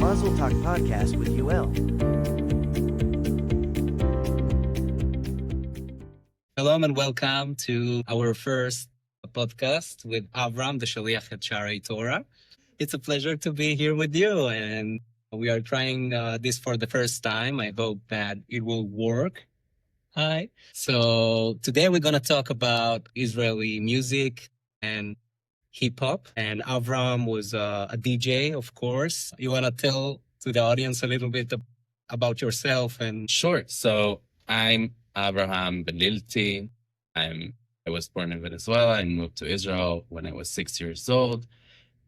Mazal Talk podcast with Yoel. Hello and welcome to our first podcast with Avram, the Shaliach at Shari Torah. It's a pleasure to be here with you, and we are trying this for the first time. I hope that it will work. Hi. So today we're going to talk about Israeli music and hip hop. And Avram was a DJ, of course. You want to tell to the audience a little bit about yourself and Sure. So I'm Abraham Belilty. I was born in Venezuela and moved to Israel when I was 6 years old.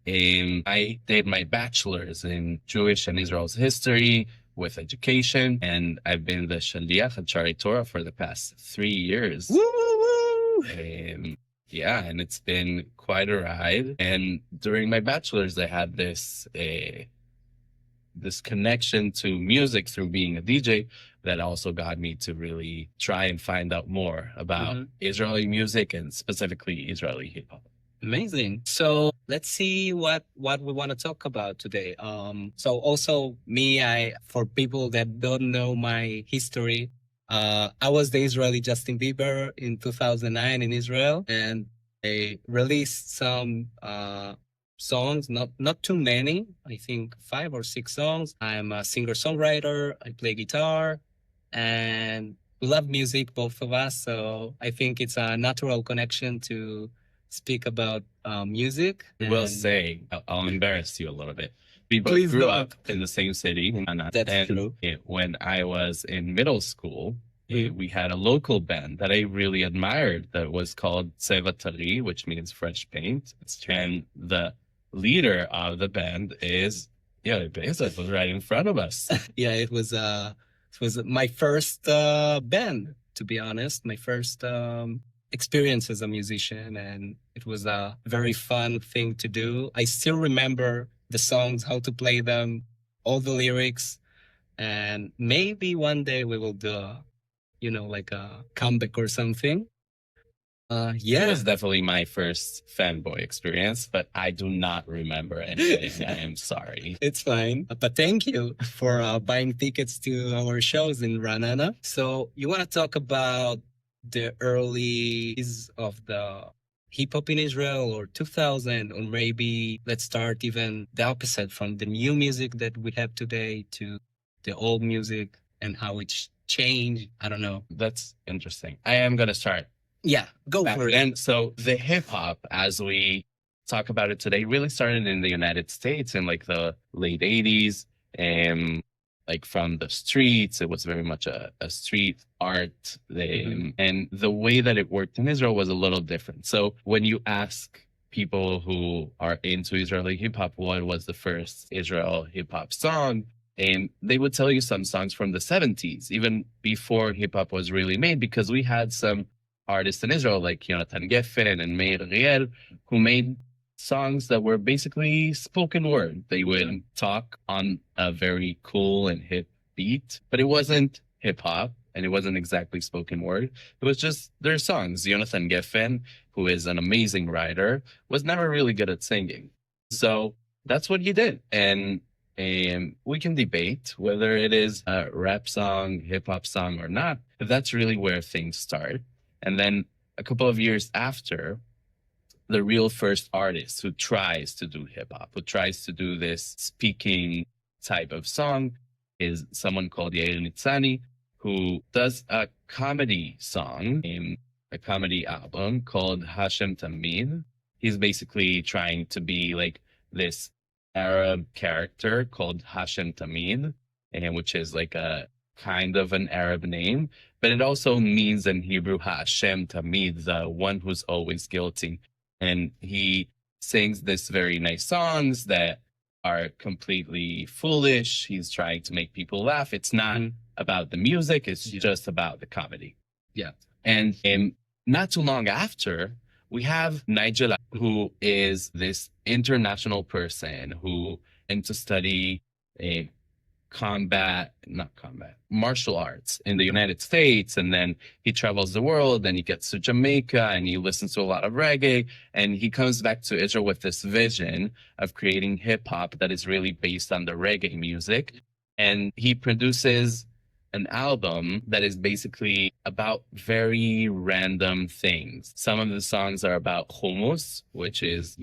I did my bachelor's in Jewish and Israel's history with education, and I've been the shliach at Shari Torah for the past 3 years. woo, woo, woo. Yeah, and it's been quite a ride. And during my bachelor's, I had this connection to music through being a DJ that also got me to really try and find out more about Israeli music and specifically Israeli hip hop. Amazing. So let's see what we want to talk about today. So also for people that don't know my history, I was the Israeli Justin Bieber in 2009 in Israel, and I released some songs, not too many. I think 5 or 6 songs. I'm a singer-songwriter. I play guitar, and we love music, both of us. So I think it's a natural connection to speak about music. I will say, I'll embarrass you a little bit. We both Please grew don't. up in the same city. That's true. When I was in middle school, we had a local band that I really admired that was called Tseva Tari, which means fresh paint. And the leader of the band is Yoel was right in front of us. Yeah, it was my first band, to be honest, my first experience as a musician, and it was a very fun thing to do. I still remember the songs, how to play them, all the lyrics, and maybe one day we will do like a comeback or something. It Yeah. was definitely my first fanboy experience, but I do not remember anything. I am sorry. It's fine. But thank you for buying tickets to our shows in Ranana. So you want to talk about the early days of the hip hop in Israel, or 2000, or maybe let's start even the opposite, from the new music that we have today to the old music and how it's changed. I don't know. That's interesting. I am going to start. Yeah, go back for it. then. So the hip hop, as we talk about it today, really started in the United States in like the late 80s. And like from the streets, it was very much a street art. And the way that it worked in Israel was a little different. So when you ask people who are into Israeli hip hop, what was the first Israel hip hop song? And they would tell you some songs from the 70s, even before hip hop was really made, because we had some artists in Israel like Yonatan Geffen and Meir Ariel, who made songs that were basically spoken word. They would talk on a very cool and hip beat, but it wasn't hip hop and it wasn't exactly spoken word. It was just their songs. Yonatan Geffen, who is an amazing writer, was never really good at singing. So that's what he did. And we can debate whether it is a rap song, hip hop song or not, but that's really where things start. And then a couple of years after, the real first artist who tries to do hip hop, who tries to do this speaking type of song, is someone called Yair Nitzani, who does a comedy song in a comedy album called Hashem Tamid. He's basically trying to be like this Arab character called Hashem Tamid, and which is like a kind of an Arab name, but it also means in Hebrew, Hashem Tamid, the one who's always guilty. And he sings this very nice songs that are completely foolish. He's trying to make people laugh. It's not about the music. It's just about the comedy. Yeah. And not too long after, we have Nigel, who is this international person who went to study not combat, martial arts in the United States. And then he travels the world and he gets to Jamaica and he listens to a lot of reggae. And he comes back to Israel with this vision of creating hip hop that is really based on the reggae music. And he produces an album that is basically about very random things. Some of the songs are about hummus, which is,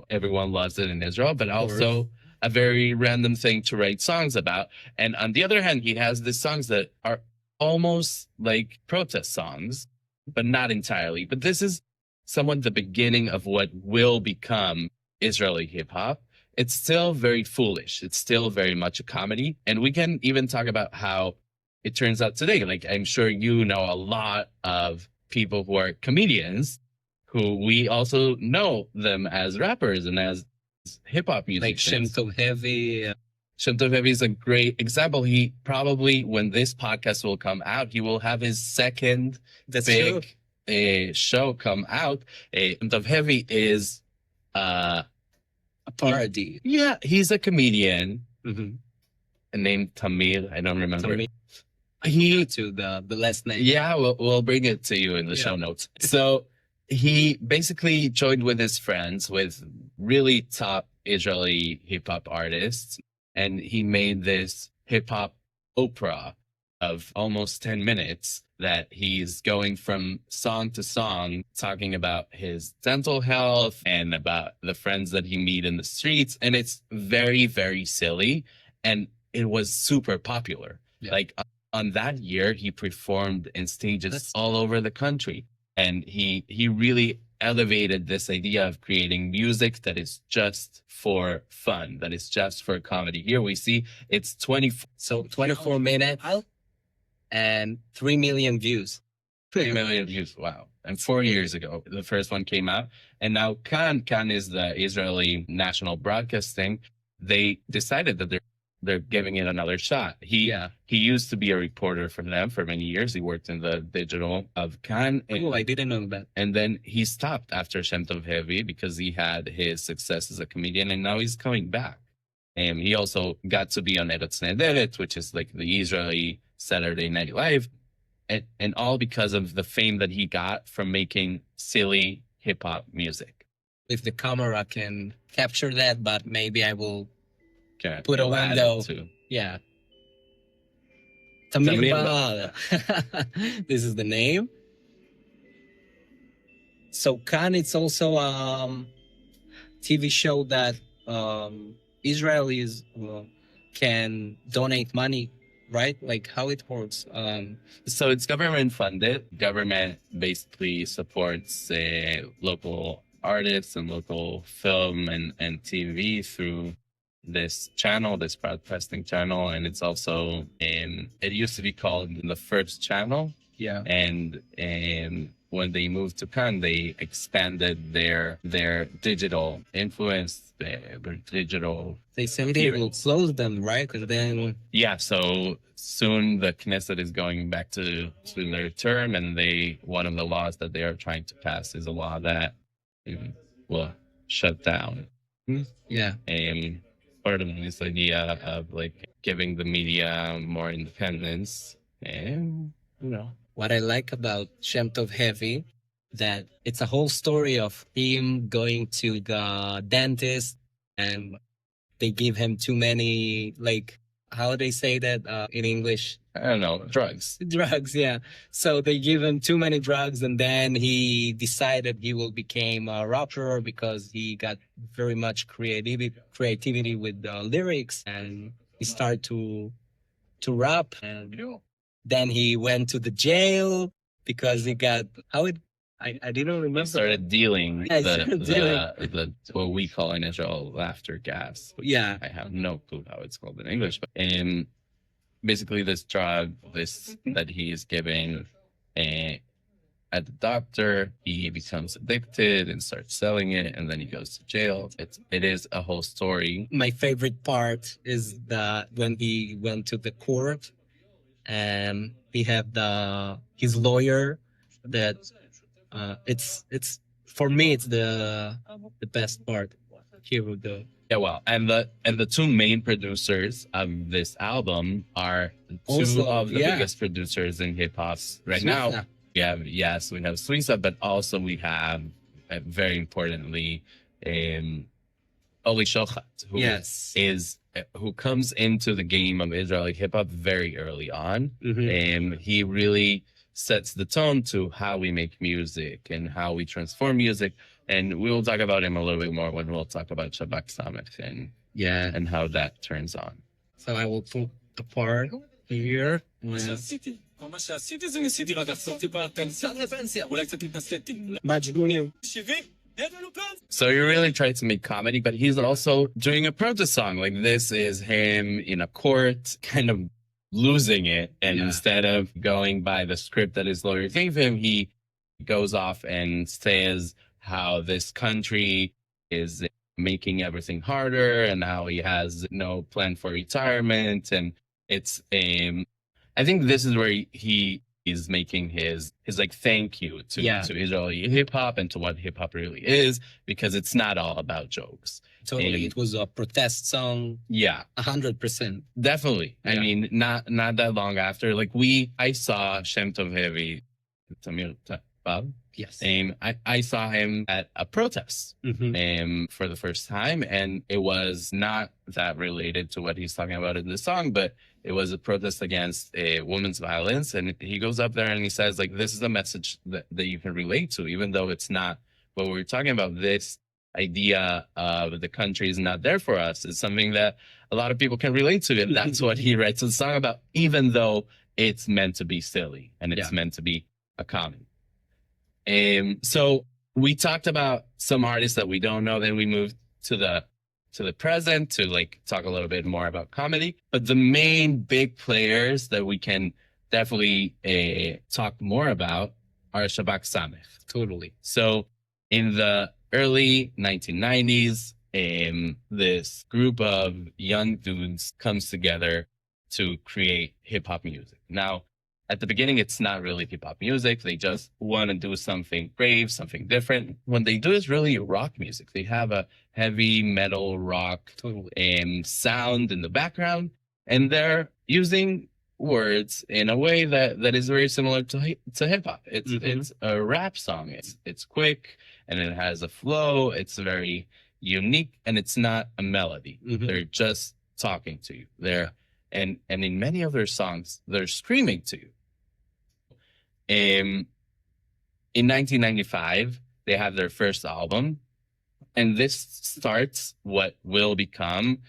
everyone loves it in Israel, but also a very random thing to write songs about. And on the other hand, he has these songs that are almost like protest songs, but not entirely. But this is somewhat the beginning of what will become Israeli hip hop. It's still very foolish. It's still very much a comedy. And we can even talk about how it turns out today. Like, I'm sure you know a lot of people who are comedians who we also know them as rappers and as hip hop musicians. Like Shem Tov Heavy. Shem Tov Heavy is a great example. He probably, when this podcast will come out, he will have his second big show come out. Shem Tov Heavy is a parody. Yeah, he's a comedian named Tamir. I don't remember. Tamir. He to the last name. Yeah, we'll bring it to you in the show notes. So he basically joined with his friends, with really top Israeli hip hop artists, and he made this hip hop opera of almost 10 minutes that he's going from song to song, talking about his dental health and about the friends that he meet in the streets. And it's very, very silly. And it was super popular. Yeah. Like on that year, he performed in stages all over the country. And he really elevated this idea of creating music that is just for fun, that is just for comedy. Here we see it's 24 minutes and 3 million views. 3 million views, wow. And 4 years ago, the first one came out. And now Kan is the Israeli national broadcasting. They decided that they're giving it another shot. He used to be a reporter for them for many years. He worked in the digital of Kan. I didn't know that. And then he stopped after Shem Tov Heavy because he had his success as a comedian, and now he's coming back. And he also got to be on Eretz Nehederet, which is like the Israeli Saturday Night Live, and all because of the fame that he got from making silly hip hop music. If the camera can capture that, but maybe I will put a window. Yeah. Tamir. This is the name. So Kan, it's also a TV show that Israelis can donate money, right? Like how it works. So it's government funded. Government basically supports local artists and local film and TV through this channel, this broadcasting channel. And it's also it used to be called the First Channel. Yeah. And when they moved to Cannes, they expanded their digital influence, their digital. They said they will close them, right? Because then. Yeah. So soon the Knesset is going back to their term, and one of the laws that they are trying to pass is a law that will shut down. Yeah. Part of this idea of like giving the media more independence, and what I like about Shem Tov Heavy, that it's a whole story of him going to the dentist and they give him too many, like, how do they say that in English? I don't know, drugs. Drugs, yeah. So they give him too many drugs, and then he decided he will become a rapper because he got very much creativity with lyrics, and he started to rap. And then he went to the jail because he got I didn't remember. He started dealing dealing. What we call in Israel laughter gas. Yeah, I have no clue how it's called in English, but basically this drug that he is giving at the doctor, he becomes addicted and starts selling it, and then he goes to jail. It is a whole story. My favorite part is that when he went to the court, and he had his lawyer that it's for me it's the best part. hear the Yeah, well, and the two main producers of this album are two Also, of the yeah. biggest producers in hip hop right now. Suiza. We have Suiza, but also we have very importantly Oli Shochat, who Yes. who comes into the game of Israeli hip hop very early on, Mhm. and he really sets the tone to how we make music and how we transform music. And we will talk about him a little bit more when we'll talk about Shabak Samech Yeah. and how that turns on. So I will put the part here. מה שעשיתי זה ניסיתי לחסוך טיפה פנסיה לפנסיה, אולי קצת התנסיתי. Majgunium. 70, אין לנו פנסיה. So he really tried to make comedy, but he's also doing a protest song. Like this is him in a court, kind of losing it. And Yeah. instead of going by the script that his lawyer gave him, he goes off and says how this country is making everything harder and how he has no plan for retirement. And it's I think this is where he is making his like thank you to Israeli hip hop and to what hip hop really is, because it's not all about jokes. Totally. It was a protest song. Yeah, 100%. definitely. I Yeah. mean, not that long after, like I saw Shem Tov Heavy, Tamir Bob. Yes. I saw him at a protest Mhm. for the first time, and it was not that related to what he's talking about in the song, but it was a protest against women's violence. And he goes up there and he says, like, this is a message that you can relate to, even though it's not what we're talking about. This idea of the country is not there for us is something that a lot of people can relate to. And that's what he writes a song about, even though it's meant to be silly and it's meant to be a comedy. So we talked about some artists that we don't know. Then we moved to the present to like talk a little bit more about comedy. But the main big players that we can definitely talk more about are Shabak Samech. Totally. So in the early 1990s, this group of young dudes comes together to create hip hop music. Now, at the beginning, it's not really hip hop music. They just want to do something brave, something different. When they do, it's really rock music. They have a heavy metal rock sound in the background, and they're using words in a way that is very similar to hip hop. It's a rap song. It's quick and it has a flow. It's very unique, and it's not a melody. They're just talking to you. And in many of their songs, they're screaming to you. In 1995, they have their first album, and this starts what will become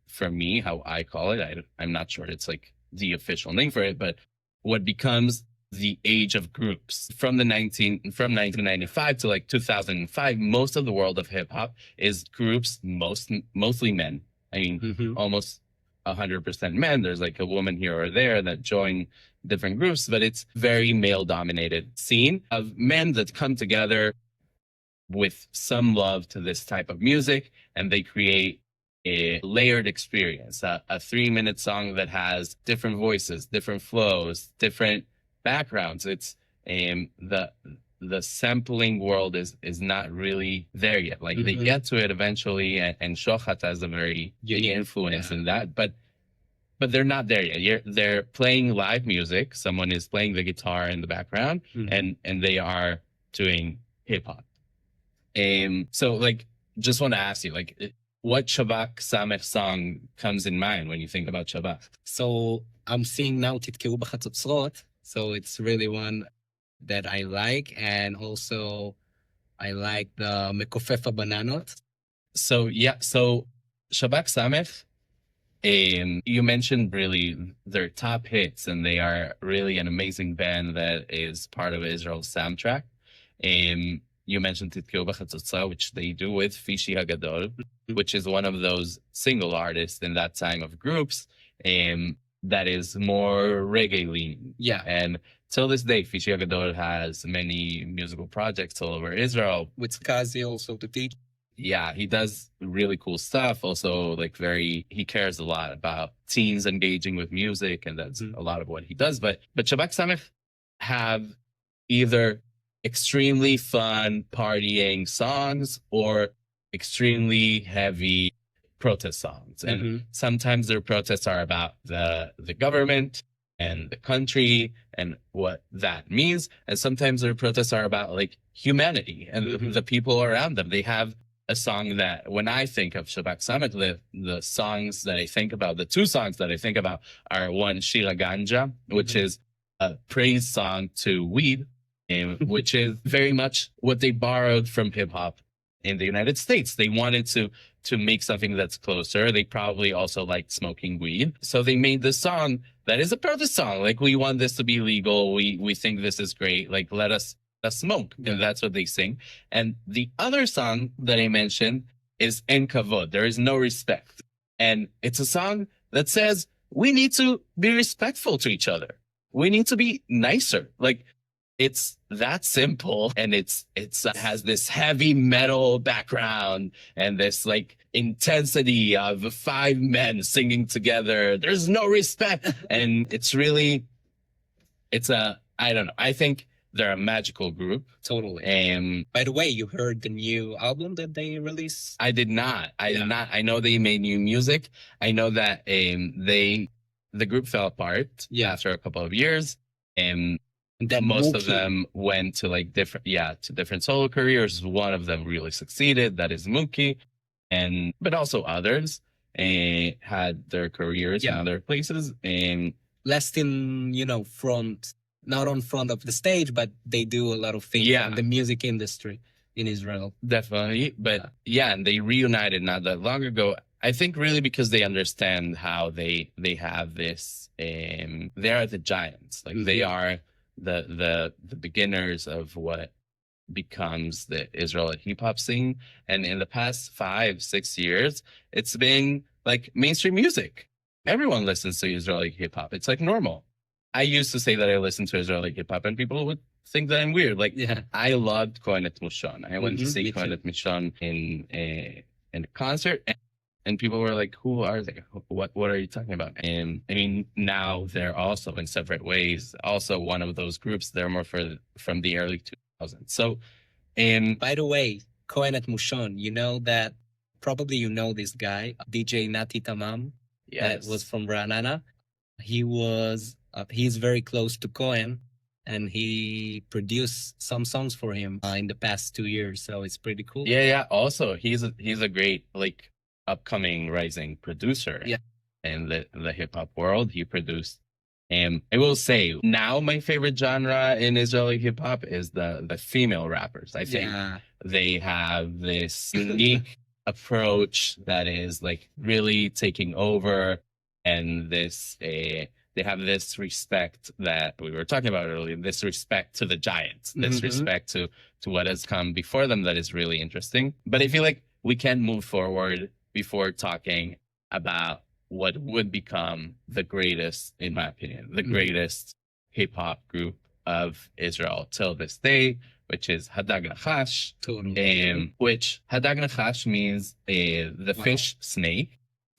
for me, how I call it. I'm not sure it's like the official name for it, but what becomes the age of groups from 1995 to like 2005. Most of the world of hip hop is groups, mostly men. I mean, almost 100% men. There's like a woman here or there that join different groups, but it's very male dominated scene of men that come together with some love to this type of music, and they create a layered experience, a 3-minute song that has different voices, different flows, different backgrounds. It's the sampling world is not really there yet. Like they get to it eventually, and Shochat has a very big influence in that, but they're not there yet. They're playing live music. Someone is playing the guitar in the background, and they are doing hip hop. So like, just want to ask you, like, what Shabak Samech song comes in mind when you think about Shabak? So I'm seeing now Titkeu B'Chatzotzrot. So it's really one that I like. And also I like the Mekofefa Bananot. So Shabak Samech, you mentioned really their top hits, and they are really an amazing band that is part of Israel's soundtrack. You mentioned Titkeu B'Chatzotzrot, which they do with Fishi Hagadol, which is one of those single artists in that time of groups that is more reggae lean. Yeah. And till this day, Fishi Hagadol has many musical projects all over Israel. With Kazi also to teach. Yeah, he does really cool stuff. Also, like he cares a lot about teens engaging with music, and that's a lot of what he does. But Shabak Samech have either extremely fun partying songs or extremely heavy protest songs. And Mhm. sometimes their protests are about the government and the country and what that means. And sometimes their protests are about like humanity and the people around them. They have a song that when I think of Shabbat Summit, the songs that I think about, the two songs that I think about are one, Shira Ganja, which is a praise song to weed, which is very much what they borrowed from hip hop in the United States. They wanted to make something that's closer. They probably also liked smoking weed. So they made this song that is a protest song. Like, we want this to be legal. We think this is great. Like, let us smoke. And that's what they sing. And the other song that I mentioned is En Kavod. There is no respect. And it's a song that says we need to be respectful to each other. We need to be nicer. Like, it's that simple, and it's has this heavy metal background and this like intensity of five men singing together. There's no respect, and I don't know. I think they're a magical group. Totally. And By the way, you heard the new album that they released? I did not. I know they made new music. I know that the group fell apart after a couple of years, and That most of Mookie. them went to like different solo careers. One of them really succeeded. That is Mookie, but also others had their careers in other places. And Less in, front, not on front of the stage, but they do a lot of things in the music industry in Israel. definitely, but and they reunited not that long ago. I think really because they understand how they have this. They are the giants. Like they are the beginners of what becomes the Israeli hip hop scene. And in the past 5-6 years, it's been like mainstream music. Everyone listens to Israeli hip hop. It's like normal. I used to say that I listen to Israeli hip hop and people would think that I'm weird. Like, I loved Kohenet Mushon. I went to see Kohenet Mushon in a concert, and people were like, "Who are they? What are you talking about?" And I mean, now they're also in separate ways. Also, one of those groups. They're more from the early 2000s. So, By the way, Kohenet Mushon, probably this guy, DJ Nati Tamam, that was from Ranana. He's very close to Cohen, and he produced some songs for him in the past 2 years. So it's pretty cool. Yeah. Also, he's a great like upcoming rising producer. In the hip hop world, he produced. I will say now my favorite genre in Israeli hip hop is the female rappers. I think they have this unique approach that is like really taking over, and they have this respect that we were talking about earlier, this respect to the giants, this respect to what has come before them that is really interesting. But I feel like we can move forward before talking about what would become the greatest, in my opinion, the greatest hip hop group of Israel till this day, which is Hadag Nachash, which Hadag Nachash means the fish snake.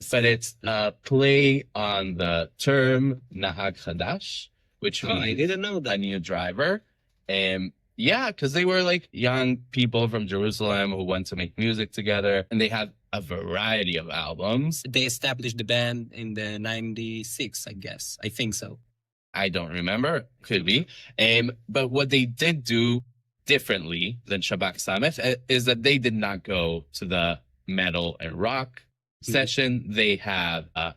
But it's a play on the term Nahag Chadash, which means I didn't know that. a new driver. Because they were like young people from Jerusalem who went to make music together, and they had a variety of albums. They established the band in the 96, I guess. I think so. I don't remember. Could be. But what they did do differently than Shabbat Samech is that they did not go to the metal and rock session. They have a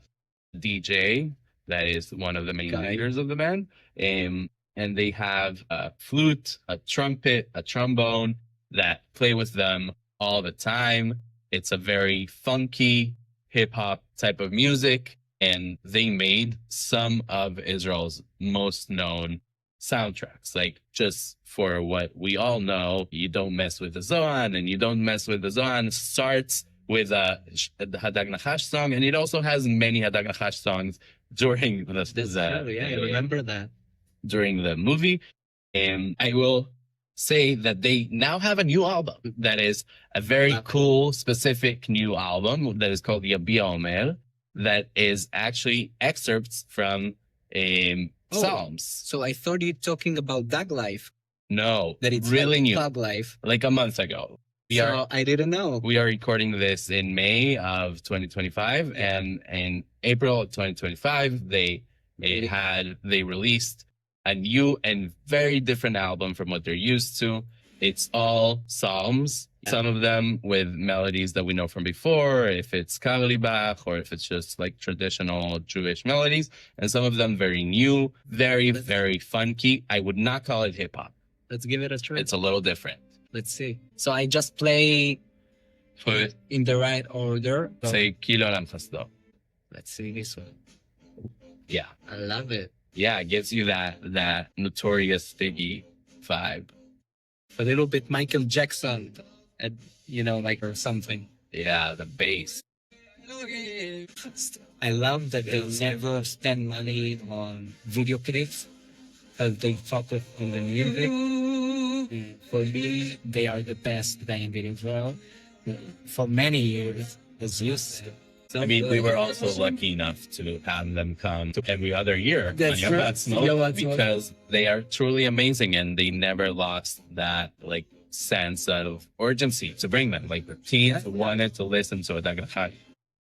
DJ that is one of the main leaders of the band, and they have a flute, a trumpet, a trombone that play with them all the time. It's a very funky hip hop type of music, and they made some of Israel's most known soundtracks. Like, just for what we all know, You Don't Mess with the Zohan, and You Don't Mess with the Zohan starts with the Hadag Nachash song, and it also has many Hadag Nachash songs during I remember that. During the movie. And I will say that they now have a new album that is a very cool, specific new album that is called Yabia Omer, that is actually excerpts from Psalms. So I thought you were talking about Dag Life. No, That it's really new. Thug Life. Like a month ago. So I didn't know. We are recording this in May of 2025, and in April of 2025, they released a new and very different album from what they're used to. It's all psalms, some of them with melodies that we know from before, if it's Karlibach or if it's just like traditional Jewish melodies, and some of them very new, very, very funky. I would not call it hip hop. Let's give it a try. It's a little different. Let's see. So I just play Put, in the right order. So say, Kilo Lam Chasdo. let's see this one. Yeah. I love it. Yeah, it gives you that notorious Figgy vibe. A little bit Michael Jackson, like or something. Yeah, the bass. I love that they never spend money on video clips because they focus on the music. For me, they are the best band in Israel. For many years, as you said. I mean, we were also lucky enough to have them come to every other year. That's on true. Yom Smoke, Yom Smoke. because they are truly amazing and they never lost that like sense of urgency to bring them. Like the teens wanted to listen to it.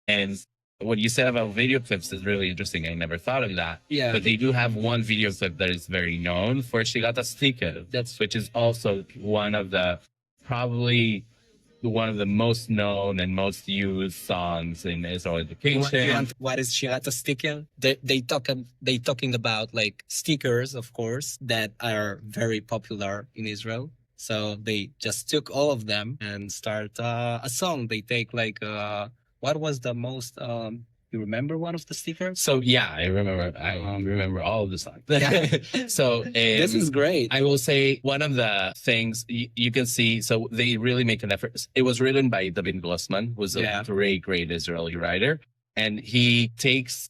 And what you said about video clips is really interesting. I never thought of that. Yeah. But they do have one video clip that is very known for Shigata Sticker, which is also probably one of the most known and most used songs in Israel education. What is Shirata sticker? They talking about like stickers, of course, that are very popular in Israel. So they just took all of them and start a song. They take like what was the most you remember one of the stickers? So yeah, I remember all of the songs. So This is great. I will say one of the things you can see. So they really make an effort. It was written by David Grossman, who's a great Israeli writer, and he takes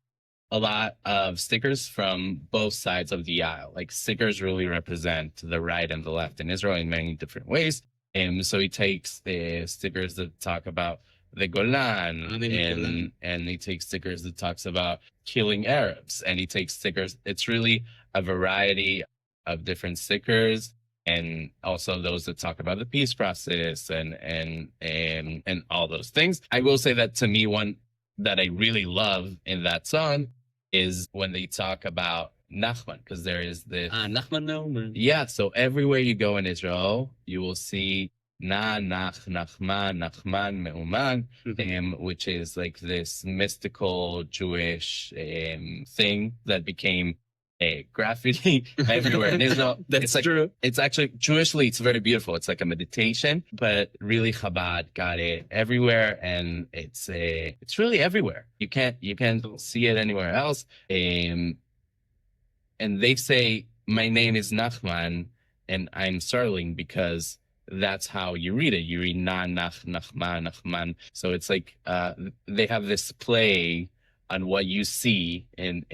a lot of stickers from both sides of the aisle. Like stickers really represent the right and the left in Israel in many different ways. And so he takes the stickers that talk about the Golan, and he takes stickers that talks about killing Arabs, and he takes stickers. It's really a variety of different stickers, and also those that talk about the peace process and all those things. I will say that to me, one that I really love in that song is when they talk about Nachman, because there is this Nachman Neumann. Yeah, so everywhere you go in Israel, you will see Nachman, Meuman, which is like this mystical Jewish thing that became a graffiti everywhere in Israel. That's true. It's actually, Jewishly, it's very beautiful. It's like a meditation, but really Chabad got it everywhere, and it's really everywhere. You can't see it anywhere else. And they say, my name is Nachman, and I'm startling because that's how you read it. You read Nachman. So it's like they have this play on what you see in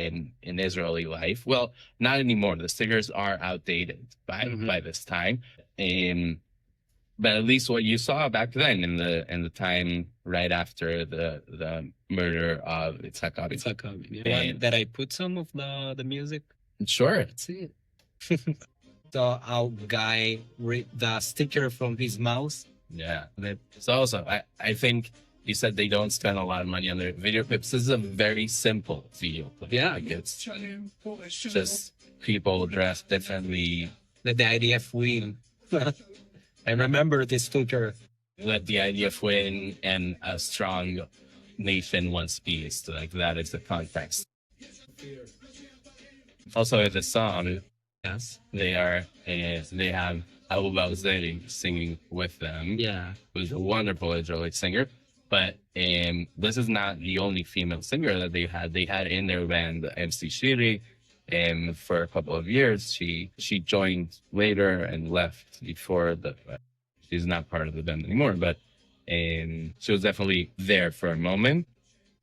Israeli life. Well, not anymore. The stickers are outdated by this time. But at least what you saw back then in the time right after the murder of Yitzhak Rabin. That I put some of the music. Sure. Let's see it. So our guy read the sticker from his mouse. Yeah. So also, I think you said they don't spend a lot of money on their video clips. This is a very simple video clip. Yeah. Like it's just people dressed differently. Let the IDF win. I remember this sticker. Let the IDF win, and a strong nation wants peace. Like that is the context. Also, in the song, Yes. they have Abu Balzeri singing with them. Yeah. Who's a wonderful Israeli singer. But this is not the only female singer that they had. They had in their band MC Shiri, and for a couple of years she joined later and left before she's not part of the band anymore. But she was definitely there for a moment.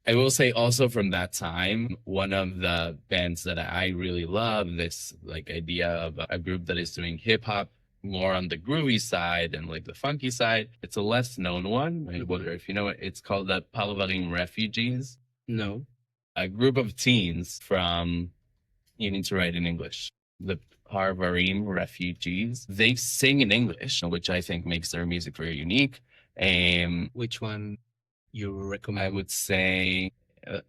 I will say also from that time, one of the bands that I really love, this like idea of a group that is doing hip hop more on the groovy side and like the funky side. It's a less known one. I wonder if you know it. It's called the Palvarim Refugees. No. A group of teens from, you need to write in English. The Parvarim refugees. They sing in English, which I think makes their music very unique. Which one you I recommend? would say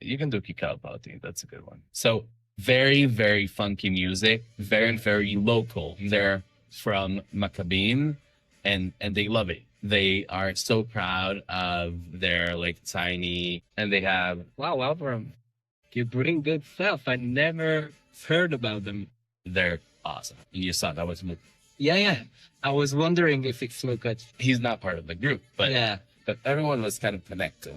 you can do Kikal Palti. That's a good one. So very, very funky music, very, very local. They're from Maccabim and they love it. They are so proud of their like tiny, and they have, Wow, Alvaro, you bring good stuff. I never heard about them. they're awesome. You saw that was, Yeah, yeah. I was wondering if it's Lucas. he's not part of the group, but, Yeah. but everyone was kind of connected.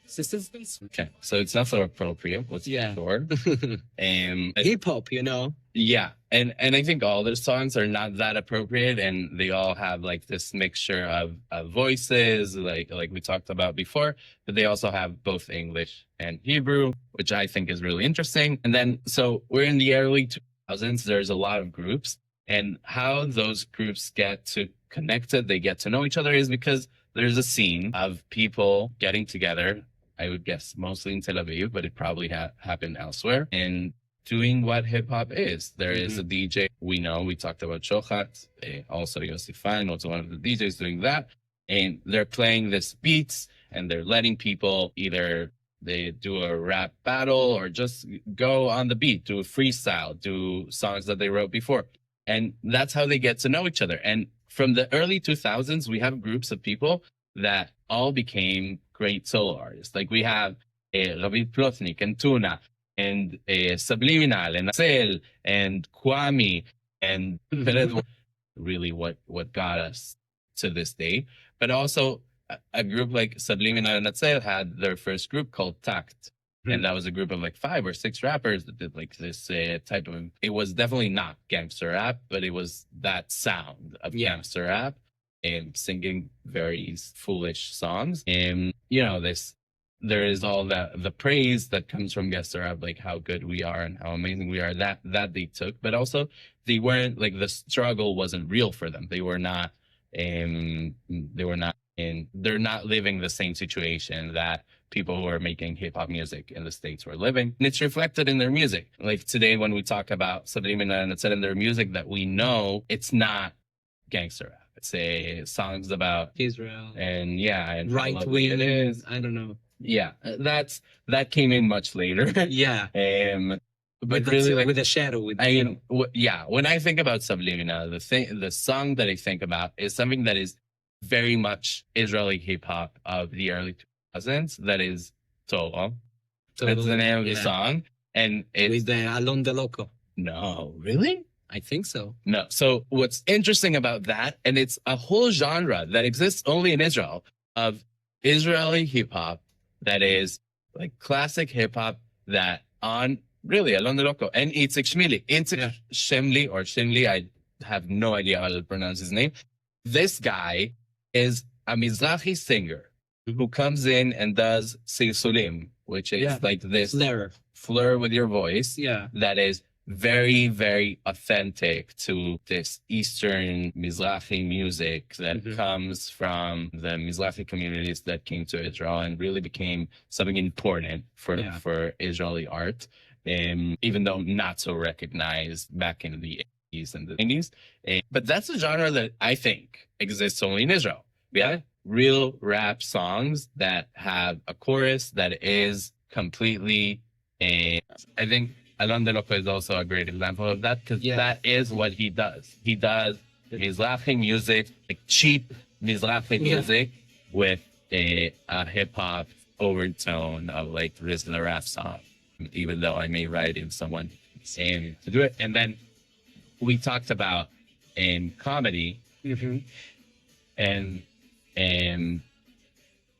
Sisters? Okay. So it's not so appropriate, what's Yeah. for sure. Hip hop, you know? Yeah, and I think all their songs are not that appropriate, and they all have like this mixture of voices, like we talked about before. But they also have both English and Hebrew, which I think is really interesting. And then, so we're in the early 2000s. There's a lot of groups, and how those groups get to connected, they get to know each other, is because there's a scene of people getting together. I would guess mostly in Tel Aviv, but it probably happened elsewhere. And doing what hip hop is. There is a DJ we know. We talked about Shochat, also Yossi Fine, also one of the DJs doing that. And they're playing this beats and they're letting people either they do a rap battle or just go on the beat, do a freestyle, do songs that they wrote before. And that's how they get to know each other. And from the early 2000s, we have groups of people that all became great solo artists. Like we have Ravid Plotnik and Tuna, and Subliminal and Mazal and Kwame and really what got us to this day. But also a group like Subliminal and Mazal had their first group called Tact. And that was a group of like 5 or 6 rappers that did like this type of, it was definitely not gangster rap, but it was that sound of gangster rap and singing very foolish songs. And, you know, there is all the praise that comes from gangster rap, like how good we are and how amazing we are, that they took, but also they weren't like, the struggle wasn't real for them. They're not living the same situation that people who are making hip hop music in the States were living. And it's reflected in their music. Like today, when we talk about Subliminal and it's in their music that we know, it's not gangster rap. It's songs about Israel. And and right wing. It is. I don't know. Yeah, that came in much later. Yeah. But really, like, with a shadow. When I think about Subliminal, the song that I think about is something that is very much Israeli hip hop of the early 2000s. That is Tolo. That's the name of the song, and it's with the Alon de Loco. No, really? I think so. No. So what's interesting about that, and it's a whole genre that exists only in Israel, of Israeli hip hop that is like classic hip hop that on really Alon de Loco and Itzik Shmili. Itzik Shemli or Shimli, I have no idea how to pronounce his name. This guy is a Mizrahi singer who comes in and does silsulim, which is like this fleur with your voice. Yeah. That is very, very authentic to this Eastern Mizrahi music that comes from the Mizrahi communities that came to Israel and really became something important for Israeli art. Even though not so recognized back in the 80s and the 90s. But that's a genre that I think exists only in Israel. Yeah. Real rap songs that have a chorus that is completely, I think Alon de Loco is also a great example of that, because that is what he does. He does Mizrahi music, like cheap Mizrahi music with a hip hop overtone of like RZA rap song, even though I may write in someone to do it. And then we talked about comedy, and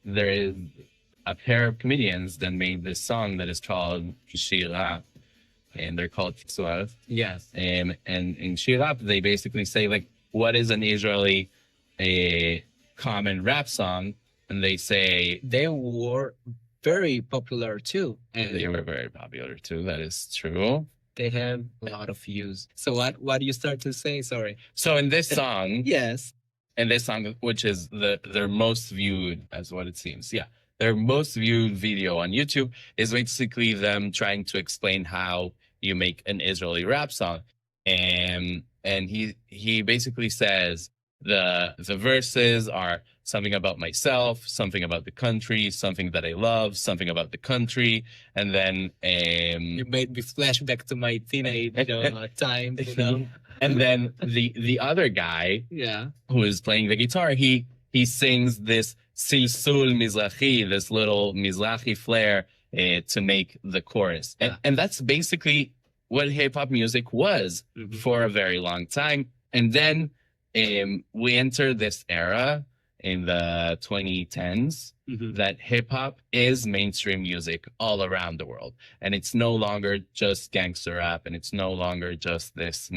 there is a pair of comedians that made this song that is called Shira, and they're called Tisual. Yes. And in Shira, they basically say like, what is an Israeli common rap song? And they say they were very popular too. And they were very popular too. That is true. They have a lot of views. So what do you start to say? Sorry. So in this song, in this song, which is their most viewed, as what it seems, their most viewed video on YouTube is basically them trying to explain how you make an Israeli rap song. And he basically says the verses are something about myself, something about the country, something that I love, something about the country, and then You made me flashback to my teenage time, you know? and then the other guy Yeah. who is playing the guitar, he sings this silsul mizrahi, this little mizrahi flair to make the chorus, Yeah. and that's basically what hip hop music was Mhm. for a very long time. And then we enter this era in the 2010s Mhm. that hip hop is mainstream music all around the world, and it's no longer just gangster rap, and it's no longer just this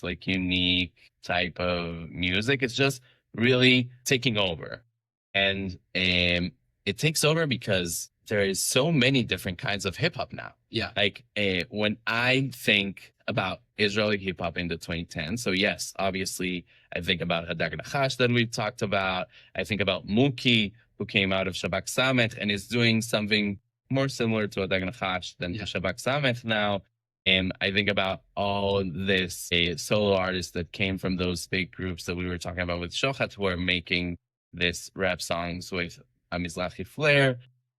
like unique type of music. It's just really taking over, and it takes over because there is so many different kinds of hip hop now. Yeah. Like when I think about Israeli hip hop in the 2010s, so yes, obviously I think about Hadag Nachash that we've talked about. I think about Muki, who came out of Shabak Samech and is doing something more similar to Hadag Nachash than Yeah. Shabak Samech now. And I think about all this solo artists that came from those big groups that we were talking about with Shochat, who are making this rap songs with a Mizrahi flair.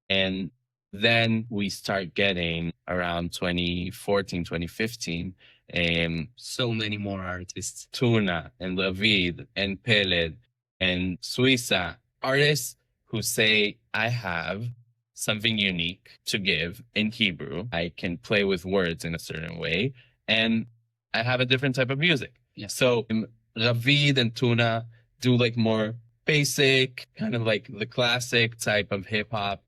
And then we start getting around 2014, 2015, So many more artists. Tuna and Lavid and Peled and Suiza, artists who say, I have something unique to give in Hebrew. I can play with words in a certain way, and I have a different type of music. Yeah. So Ravid and Tuna do like more basic, kind of like the classic type of hip hop.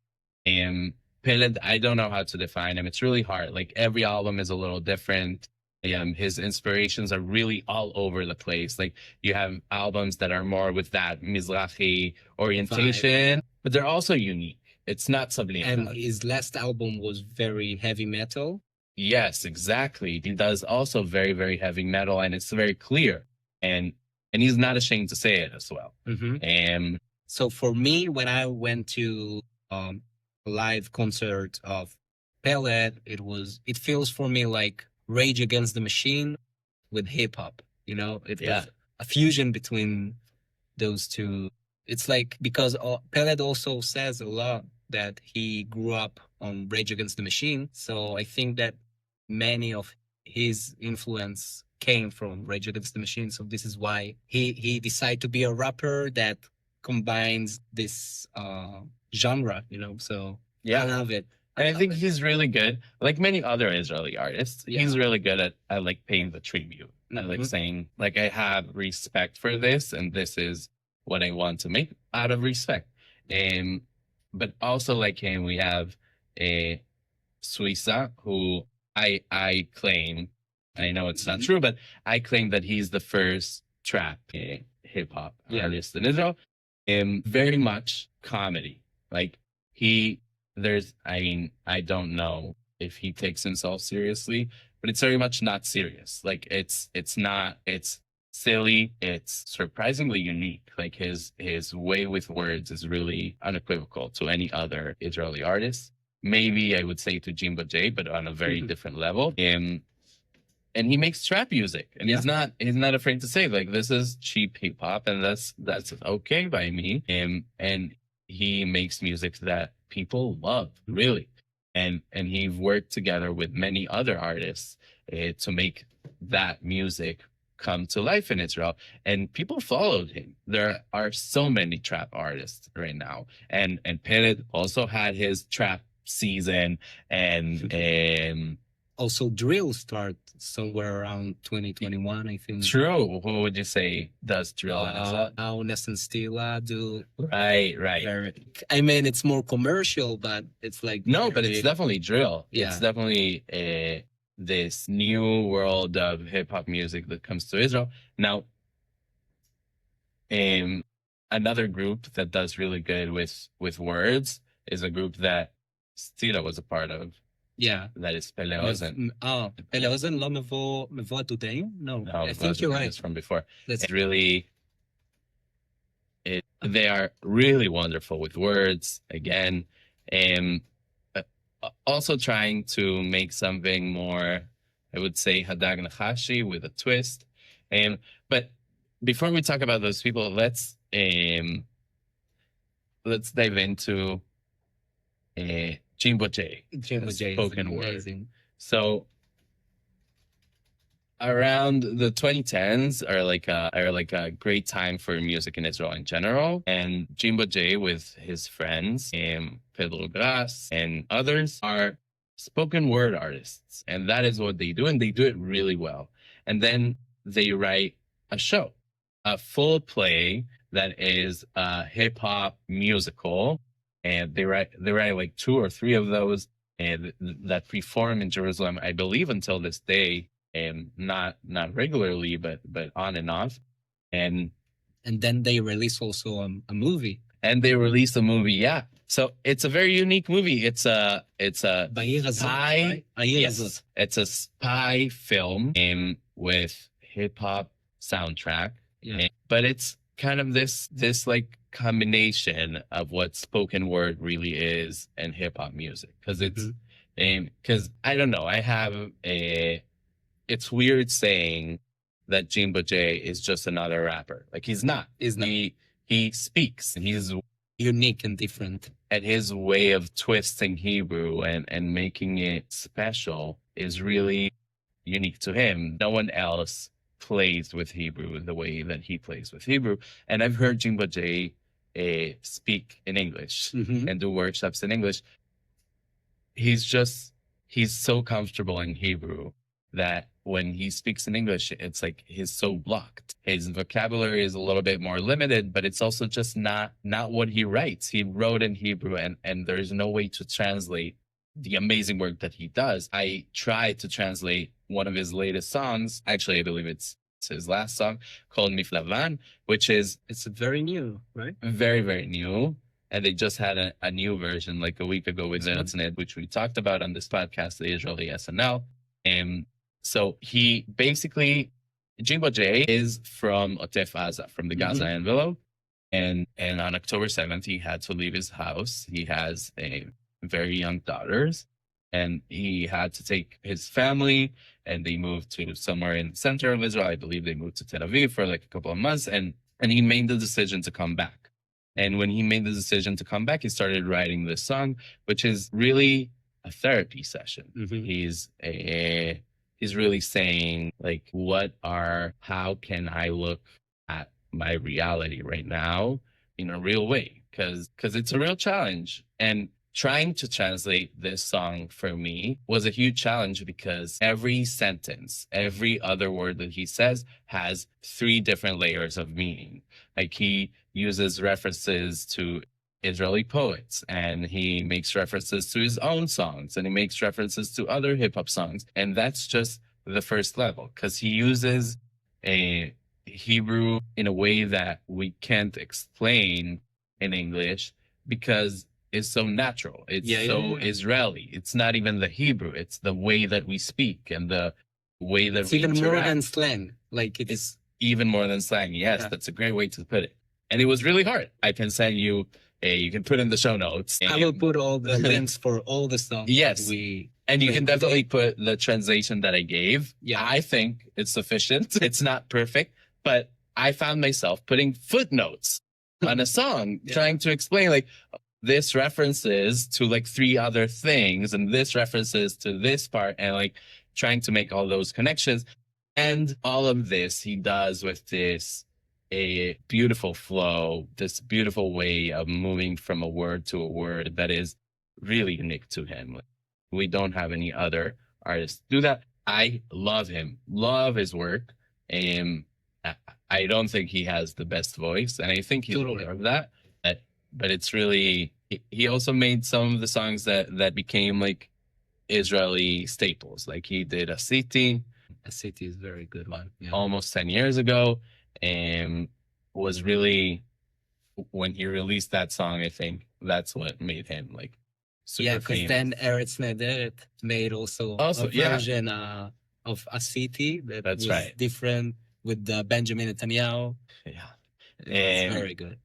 And Peled, I don't know how to define him. It's really hard. Like every album is a little different. His inspirations are really all over the place. Like you have albums that are more with that Mizrahi orientation, but they're also unique. It's not subliminal. And his last album was very heavy metal. Yes, exactly. He does also very, very heavy metal, and it's very clear. And he's not ashamed to say it as well. Mm-hmm. And So for me, when I went to a live concert of Pellet, it feels for me like Rage Against the Machine with hip hop. You know, it was a fusion between those two. It's like because Pellet also says a lot that he grew up on Rage Against the Machine. So I think that many of his influence came from Rage Against the Machine. So this is why he decided to be a rapper that combines this genre, you know. So I love it. And I think he's really good, like many other Israeli artists. Yeah. He's really good at like paying the tribute. And like Mhm. saying, like, I have respect for this, and this is what I want to make out of respect. But also like him, we have a Suiza, who I claim, I know it's not true, but I claim that he's the first trap hip hop artist in Israel. Very much comedy. Like I don't know if he takes himself seriously, but it's very much not serious. Like it's silly. It's surprisingly unique. Like his way with words is really unequivocal to any other Israeli artist. Maybe I would say to Jimbo J, but on a very different level. And he makes trap music, and he's not afraid to say like this is cheap hip hop, and that's okay by me. And he makes music that people love, really. And he worked together with many other artists to make that music come to life in Israel, and people followed him. There are so many trap artists right now, and Peled also had his trap season, and Also, drill start somewhere around 2021, I think. true. Who would you say does drill? Now Nessun Stila do. Right. I mean, it's more commercial, but it's like No, but it's definitely drill. Yeah. It's definitely this new world of hip hop music that comes to Israel now. Another group that does really good with words is a group that Stila was a part of. Yeah. That is Pele Ozen. Pele Ozen לא מבוא עתודאים? No, No, I think you're right. It's from before. That's It's really, they are really wonderful with words. Again, and also trying to make something more I would say Hadag Nachashi with a twist. But before we talk about those people, let's dive into Jimbo J, Jimbo J is spoken word. amazing. So around the 2010s are like a great time for music in Israel in general. And Jimbo J with his friends, Pedro Gras and others are spoken word artists. And that is what they do. And they do it really well. And then they write a show, a full play that is a hip hop musical. And they write like 2 or 3 of those and that perform in Jerusalem, I believe, until this day. Not regularly, but on and off. And then they release also a movie. And they released a movie, yeah. So it's a very unique movie. It's a Ba'ir Hazot, spy. right? Ba'ir Yes, Hazot. it's a spy film with hip hop soundtrack. Yeah. But it's kind of this like combination of what spoken word really is and hip hop music, because it's because I don't know. It's weird saying that Jimbo J is just another rapper. Like he's not. He's not. He speaks. He's Unique and different. And his way of twisting Hebrew and making it special is really unique to him. No one else plays with Hebrew the way that he plays with Hebrew. And I've heard Jimbo J speak in English and do workshops in English. He's so comfortable in Hebrew that when he speaks in English, it's like he's so blocked. His vocabulary is a little bit more limited, but it's also just not what he writes. He wrote in Hebrew and there's no way to translate the amazing work that he does. I tried to translate one of his latest songs. Actually, I believe it's his last song called Miflavan, which is... It's very new, right? Very, very new. And they just had a new version like a week ago with Zertznet, which we talked about on this podcast, the Israeli SNL. And so he basically, Jimbo J is from Otef Aza, from the Gaza envelope. And on October 7th, he had to leave his house. He has very young daughters. And he had to take his family and they moved to somewhere in the center of Israel. I believe they moved to Tel Aviv for like a couple of months. And he made the decision to come back. And when he made the decision to come back, he started writing this song, which is really a therapy session. He's really saying like, how can I look at my reality right now in a real way? Because it's a real challenge. And trying to translate this song for me was a huge challenge because every sentence, every other word that he says has 3 different layers of meaning. Like he uses references to Israeli poets and he makes references to his own songs and he makes references to other hip hop songs. And that's just the first level because he uses a Hebrew in a way that we can't explain in English because it's so natural. It's Israeli. It's not even the Hebrew. It's the way that we speak and the way that we even interact. more than slang. Like it's even more than slang. Yes, that's a great way to put it. And it was really hard. I can send you you can put in the show notes. I will put all the links for all the stuff. Yes. And you can definitely put the translation that I gave. Yeah. I think it's sufficient. It's not perfect, but I found myself putting footnotes on a song, trying to explain like this references to like 3 other things and this references to this part and like trying to make all those connections. And all of this he does with this a beautiful flow, this beautiful way of moving from a word to a word that is really unique to him. We don't have any other artists do that. I love him, love his work. I don't think he has the best voice, and I think he's aware of that. But it's really, he also made some of the songs that became like Israeli staples. Like he did A City. A City is a very good one. Yeah. Almost 10 years ago. And was really, when he released that song, I think that's what made him like super because famous. then Eretz Nederet made also a version of A City that's was different with Benjamin Netanyahu. Yeah. It's very good.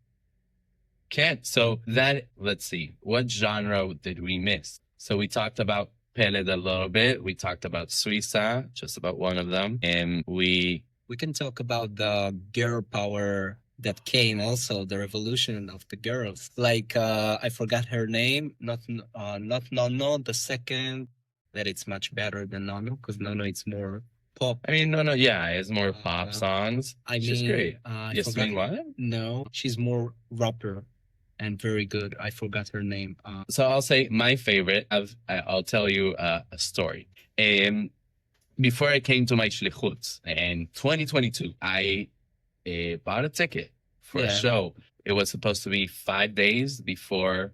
So that, let's see, what genre did we miss? So we talked about Peled a little bit. We talked about Suiza, just about one of them. And We can talk about the girl power that came also, the revolution of the girls. Like I forgot her name, not Nono, the second, that it's much better than Nono, because Nono it's more pop. I mean, no, yeah, it's more pop songs. She's great. I Yasmin forgot. what? No, she's more rapper and very good. I forgot her name. So I'll say my favorite. I'll tell you a story. Before I came to my shlichut in 2022, I bought a ticket for a Yeah. show. It was supposed to be 5 days before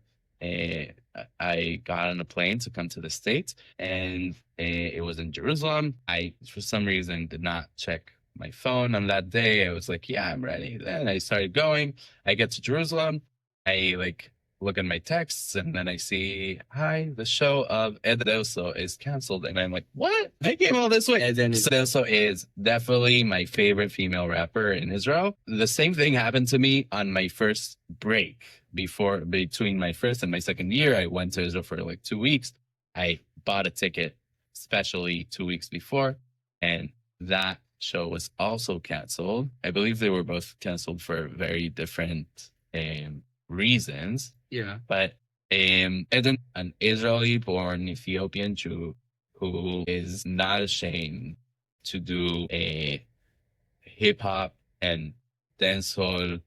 I got on a plane to come to the States, and it was in Jerusalem. I, for some reason, did not check my phone on that day. I was like, yeah, I'm ready. Then I started going. I get to Jerusalem. I like look at my texts, and then I see, hi, the show of Ed Delso is canceled. And I'm like, what? I came all this way. And then Ed Delso is definitely my favorite female rapper in Israel. The same thing happened to me on my first break. Between my first and my second year, I went to Israel for like 2 weeks. I bought a ticket, especially 2 weeks before, and that show was also canceled. I believe they were both canceled for very different reasons. yeah, But Eden, an Israeli-born Ethiopian Jew who is not ashamed to do a hip hop and dancehall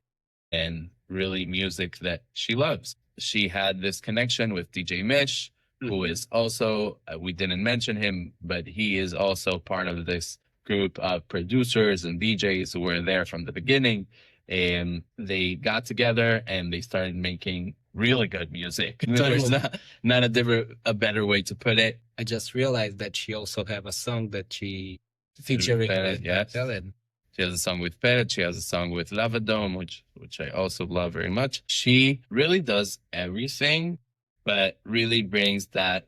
and really music that she loves. She had this connection with DJ Mish, who is also, we didn't mention him, but he is also part of this group of producers and DJs who were there from the beginning. And they got together and they started making really good music. There's not a better way to put it. I just realized that she also have a song that she featuring Peled, with yes. Peled. She has a song with Peled. She has a song with Lavadome, which I also love very much. She really does everything, but really brings that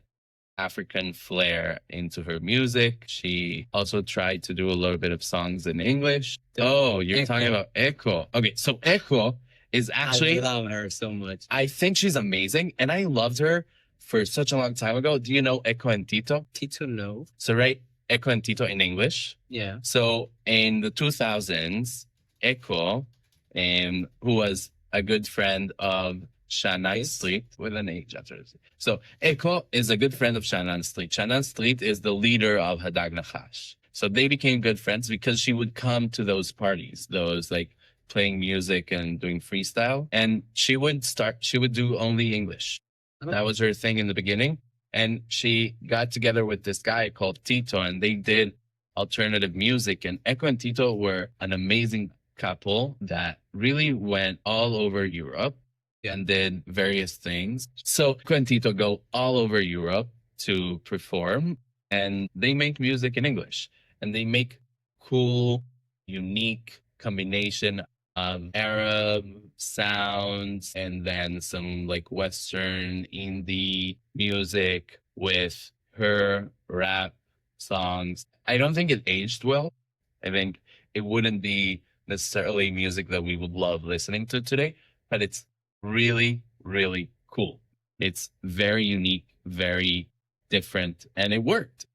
African flair into her music. She also tried to do a little bit of songs in English. Oh, you're talking about Echo. Okay, so Echo is actually, I love her so much. I think she's amazing, and I loved her for such a long time ago. Do you know Echo and Tito? Tito, no. So, right, Echo and Tito in English. Yeah. So in the 2000s, Echo, who was a good friend of Shannon Street with an H after it. So Echo is a good friend of Shannon Street. Shannon Street is the leader of Hadag Nachash. So they became good friends because she would come to those parties, those like playing music and doing freestyle. And she would do only English. That was her thing in the beginning. And she got together with this guy called Tito, and they did alternative music. And Echo and Tito were an amazing couple that really went all over Europe and did various things. So Echo and Tito go all over Europe to perform, and they make music in English. And they make cool, unique combination of Arab sounds and then some like Western indie music with her rap songs. I don't think it aged well. I think it wouldn't be necessarily music that we would love listening to today, but it's really, really cool. It's very unique, very different, and it worked.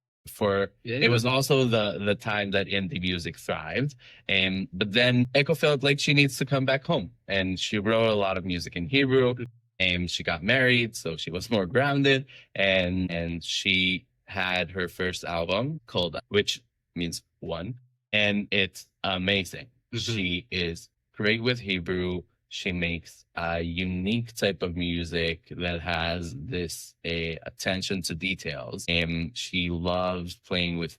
It was also the time that indie music thrived, but then Echo felt like she needs to come back home, and she wrote a lot of music in Hebrew, and she got married, so she was more grounded, and she had her first album called, which means one, and it's amazing. She is great with Hebrew. She makes a unique type of music that has this attention to details. And she loves playing with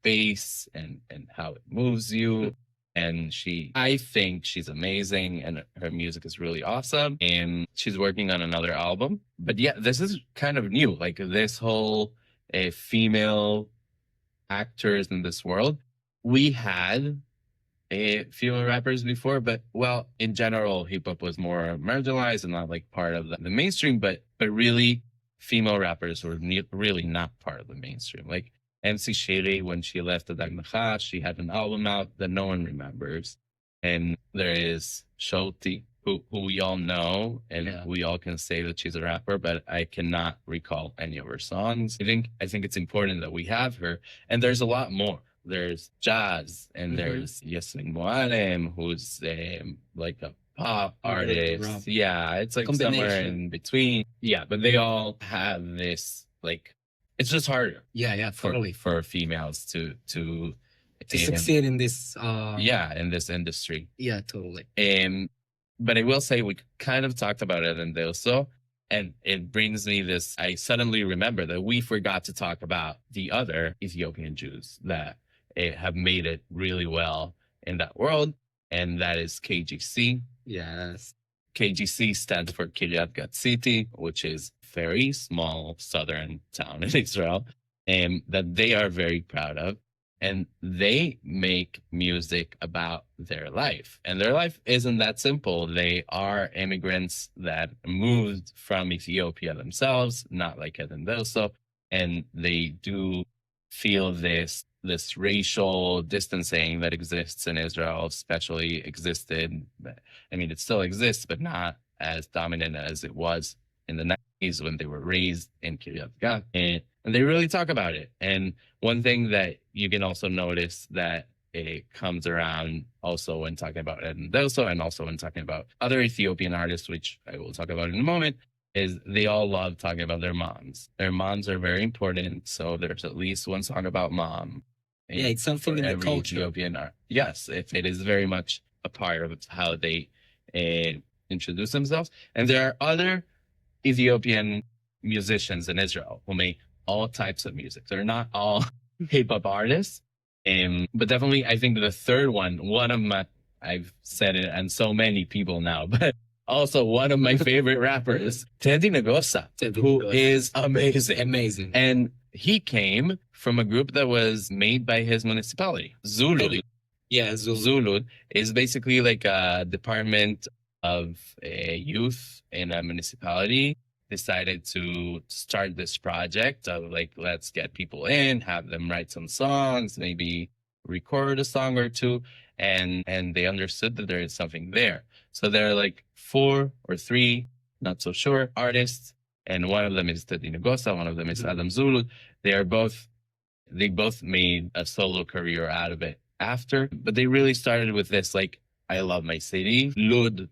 bass and how it moves you. And I think she's amazing, and her music is really awesome. And she's working on another album. But yeah, this is kind of new. Like this whole female actors in this world. We had female rappers before, but well, in general, hip hop was more marginalized and not like part of the mainstream. But really, female rappers were really not part of the mainstream. Like MC Sherry, when she left the Dag Nachash, she had an album out that no one remembers. And there is Shoti, who we all know and Yeah. we all can say that she's a rapper, but I cannot recall any of her songs. I think it's important that we have her, and there's a lot more. There's jazz, and Mhm. there's Yasmin Moalem, who's like a pop Rock. artist. Yeah, it's like somewhere Combination. in between. Yeah, but they all have this like it's just harder Yeah, totally. for females to succeed in this. yeah, in this industry. Yeah, totally. But I will say we kind of talked about it in Delso, and it brings me this. I suddenly remember that we forgot to talk about the other Ethiopian Jews that have made it really well in that world, and that is KGC. Yes. KGC stands for Kiryat Gat City, which is a very small southern town in Israel, and that they are very proud of. And they make music about their life. And their life isn't that simple. They are immigrants that moved from Ethiopia themselves, not like Eden Delso. And they do feel this racial distancing that exists in Israel, especially existed. I mean, it still exists, but not as dominant as it was in the 90s when they were raised in Kiryat Gat. And they really talk about it. And one thing that you can also notice that it comes around also when talking about Eden Delso and also when talking about other Ethiopian artists, which I will talk about in a moment, is they all love talking about their moms. Their moms are very important. So there's at least one song about mom. Yeah, it's something in the every culture. Ethiopian art. Yes, it is very much a part of how they introduce themselves. And there are other Ethiopian musicians in Israel who make all types of music. They're not all hip hop artists. But definitely, I think the third one of my, I've said it and so many people now, but also one of my favorite rappers, Teddy Nagosa, who is amazing. Amazing. And he came from a group that was made by his municipality, Zulu. Yeah, Zulu is basically like a department of youth in a municipality decided to start this project of like, let's get people in, have them write some songs, maybe record a song or two. And they understood that there is something there. So there are like 4 or 3, not so sure, artists. And one of them is Teddy Nagosa, one of them is Adam Zulu. They both made a solo career out of it after, but they really started with this, like, I love my city. Lod,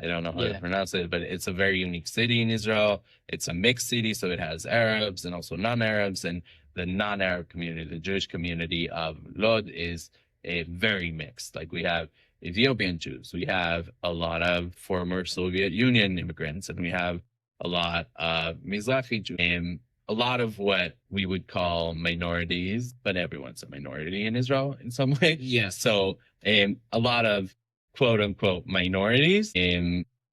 I don't know how to pronounce it, but it's a very unique city in Israel. It's a mixed city, so it has Arabs and also non-Arabs, and the non-Arab community, the Jewish community of Lod is very mixed. Like we have Ethiopian Jews, we have a lot of former Soviet Union immigrants, and we have a lot of Mizrahi Jews, and a lot of what we would call minorities, but everyone's a minority in Israel in some way. Yeah. So a lot of quote unquote minorities,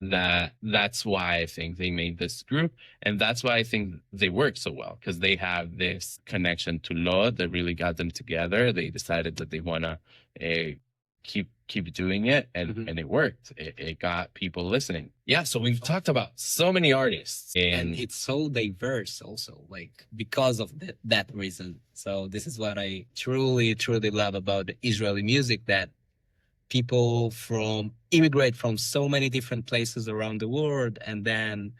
that's why I think they made this group. And that's why I think they work so well, because they have this connection to Lod that really got them together. They decided that they want to keep doing it, and it worked. It got people listening. Yeah, so we've talked about so many artists, and it's so diverse also, like because of that reason. So this is what I truly love about the Israeli music, that people immigrate from so many different places around the world, and then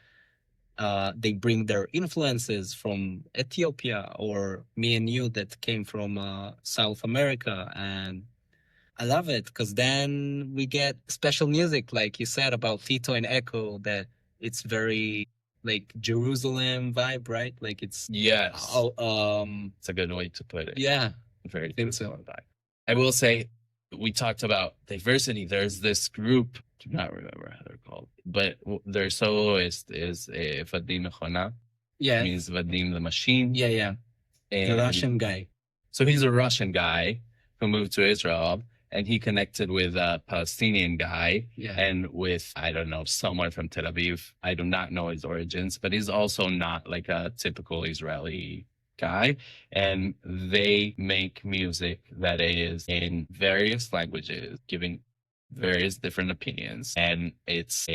they bring their influences from Ethiopia, or me and you that came from South America. And I love it, because then we get special music, like you said about Tito and Echo, that it's very like Jerusalem vibe, right? Like it's yes, it's a good way to put it. Yeah, very Jerusalem vibe. I will say, we talked about diversity. There's this group, I do not remember how they're called, but their soloist is Vadim Mechona. Yeah, means Vadim the machine. Yeah. The Russian guy. So he's a Russian guy who moved to Israel, and he connected with a Palestinian guy, and with, I don't know, someone from Tel Aviv. I do not know his origins, but he's also not like a typical Israeli guy. And they make music that is in various languages, giving various different opinions, and it's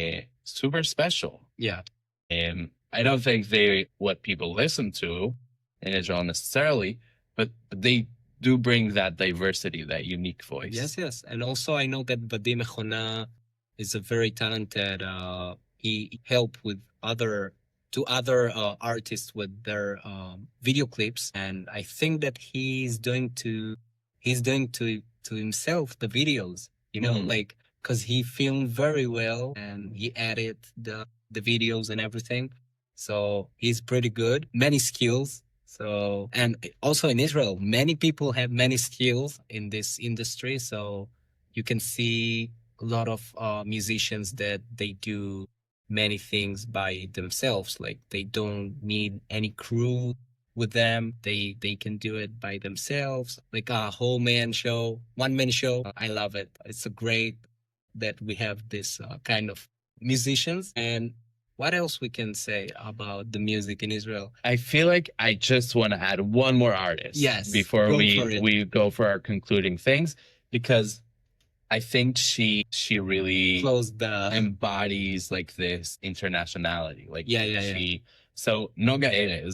super special. Yeah. And I don't think what people listen to in Israel necessarily, but they do bring that diversity, that unique voice. Yes. And also I know that Vadim Mechona is a very talented. He helped with other artists with their video clips, and I think that he's doing to himself the videos. Mhm. Like because he filmed very well and he edited the videos and everything. So he's pretty good. Many skills. So and also in Israel, many people have many skills in this industry. So you can see a lot of musicians that they do many things by themselves. Like they don't need any crew with them. They can do it by themselves. Like a whole man show, one man show. I love it. It's a great that we have this kind of musicians. And what else we can say about the music in Israel? I feel like I just want to add one more artist Yes, before go we for it. we go for our concluding things, because I think she really Close the embodies like this internationality. Like yeah. she so Noga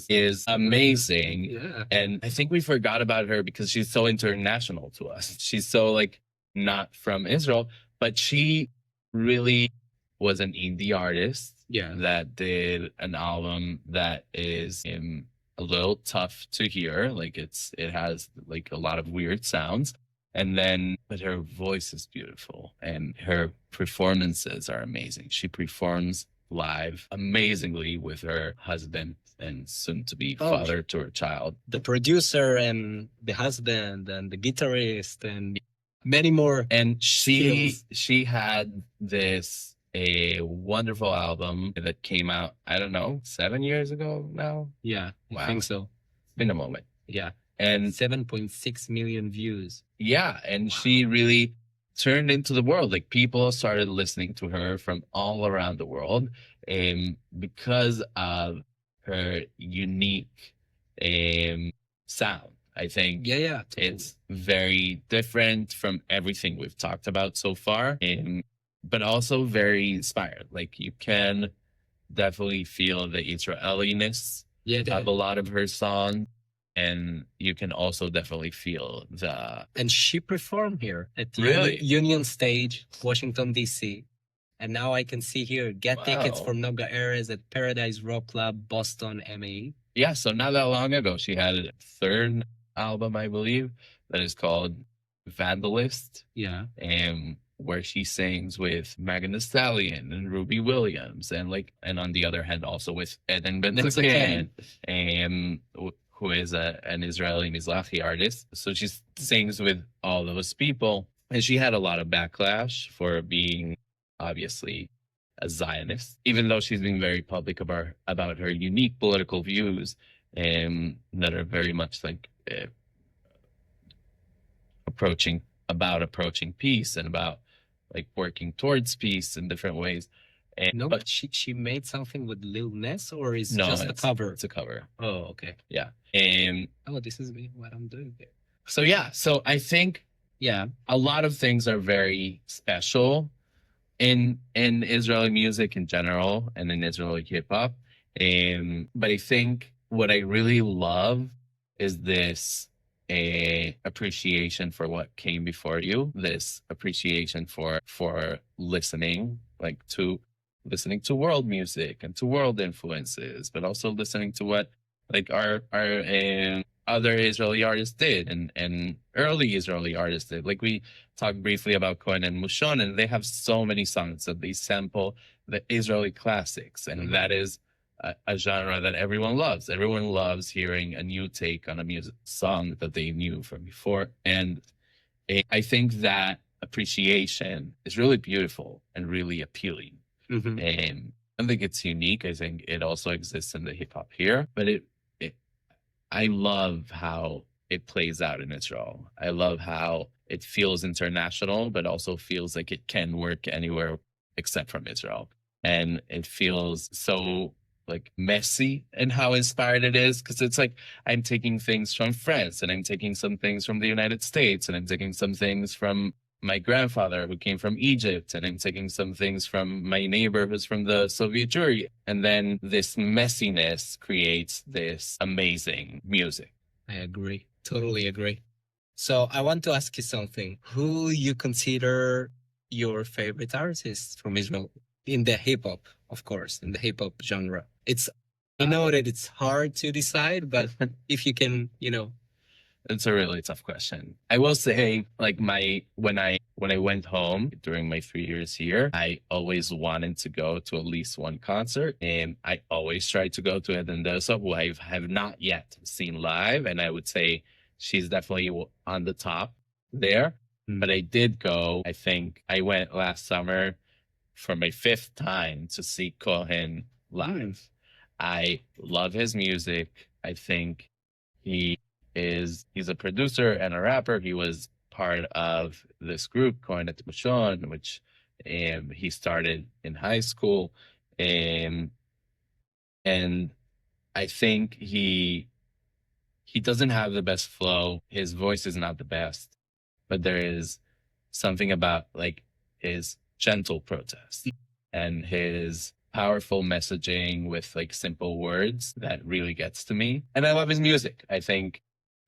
is amazing. Yeah. And I think we forgot about her because she's so international to us. She's so like not from Israel, but she really was an indie artist Yeah. that did an album that is a little tough to hear. Like it has like a lot of weird sounds. And then, but her voice is beautiful and her performances are amazing. She performs live amazingly with her husband and soon to be Oh, father to her child. the producer and the husband and the guitarist and many more. And she Skills. she had this a wonderful album that came out, I don't know, 7 years ago now. Yeah, I Wow. think so. Been a moment. Yeah, And 7.6 million views. yeah, and she really turned into the world. Like people started listening to her from all around the world, because of her unique sound. I think Yeah. it's very different from everything we've talked about so far, but also very inspired. Like you can definitely feel the Israeliness Yeah, of a lot of her songs. And you can also definitely feel the and she performed here at the Really? Union Stage, Washington D.C. And now I can see here get tickets Wow. for Noga Erez at Paradise Rock Club, Boston, MA. Yeah, so not that long ago, she had a third album, I believe, that is called Vandalist, Yeah. where she sings with Megan Thee Stallion and Ruby Williams, and on the other hand, also with Eden Ben-Zaken. Zaken, who is an Israeli Mizrahi artist. So she sings with all those people, and she had a lot of backlash for being obviously a Zionist, even though she's been very public about her unique political views, that are very much like approaching peace and about like working towards peace in different ways. No, But but she made something with Lil Ness, or is no, just a cover? It's a cover. Oh, okay. Yeah. Oh, this is me, what I'm doing here. So yeah, so I think Yeah. a lot of things are very special in Israeli music in general and in Israeli hip hop. But I think what I really love is this appreciation for what came before you, this appreciation for listening, like to listening to world music and to world influences, but also listening to what like our other Israeli artists did and early Israeli artists did. Like we talked briefly about Cohen and Mushon, and they have so many songs that they sample the Israeli classics, and that is a genre that everyone loves. Everyone loves hearing a new take on a music song that they knew from before, and I think that appreciation is really beautiful and really appealing. And I think it's unique. I think it also exists in the hip hop here, but I love how it plays out in Israel. I love how it feels international, but also feels like it can work anywhere except from Israel. And it feels so like messy in how inspired it is, because it's like I'm taking things from France and I'm taking some things from the United States and I'm taking some things from my grandfather who came from Egypt, and I'm taking some things from my neighbor who's from the Soviet Jewry. And then this messiness creates this amazing music. I agree. Totally agree. So I want to ask you something. Who you consider your favorite artists from Israel in the hip hop, of course, in the hip hop genre? I know that it's hard to decide, but if you can, It's a really tough question. I will say, like when I went home during my 3 years here, I always wanted to go to at least one concert, and I always tried to go to Edendosa, who I have not yet seen live, and I would say she's definitely on the top there. Mm. But I did go. I think I went last summer for my fifth time to see Cohen live. I love his music. I think he's a producer and a rapper. He was part of this group, Cohen Mashon, which he started in high school. And I think he doesn't have the best flow. His voice is not the best, but there is something about like his gentle protest and his powerful messaging with like simple words that really gets to me. And I love his music. I think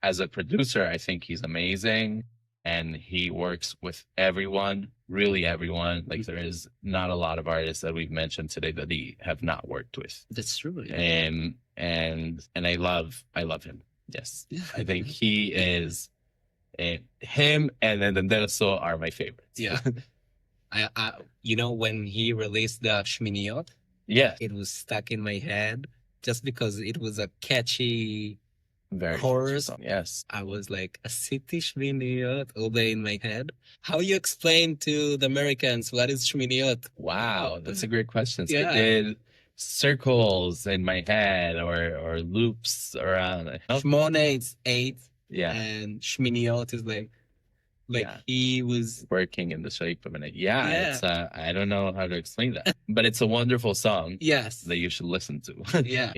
as a producer, I think he's amazing, and he works with everyone, really everyone. Like there is not a lot of artists that we've mentioned today that he have not worked with. that's true. Yeah. And I love him. Yes. I think he is him and then the Delso are my favorites. Yeah. I when he released the Shminiot, Yeah. it was stuck in my head just because it was a catchy Very chorus. song. Yes. I was like, a city Shminiot all day in my head. How you explain to the Americans what is Shminiot? Wow, that's a great question. So Yeah. I did circles in my head or loops around. Shmone is 8, Yeah. and Shminiot is like Yeah. he was. Working in the shape of an egg. Yeah, Yeah. it's I don't know how to explain that, but it's a wonderful song Yes. that you should listen to. Yeah.